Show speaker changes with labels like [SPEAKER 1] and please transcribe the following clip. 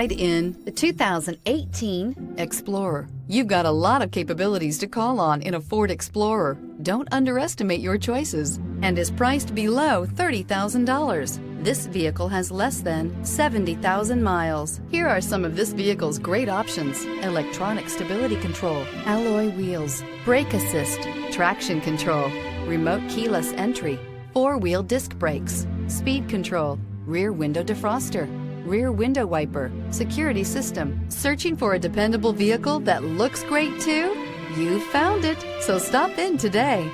[SPEAKER 1] In the 2018 Explorer. You've got a lot of capabilities to call on in a Ford Explorer. Don't underestimate your choices, and is priced below $30,000. This vehicle has less than 70,000 miles. Here are some of this vehicle's great options: electronic stability control, alloy wheels, brake assist, traction control, remote keyless entry, four-wheel disc brakes, speed control, rear window defroster, rear window wiper, security system. Searching for a dependable vehicle that looks great too? You found it, so stop in today.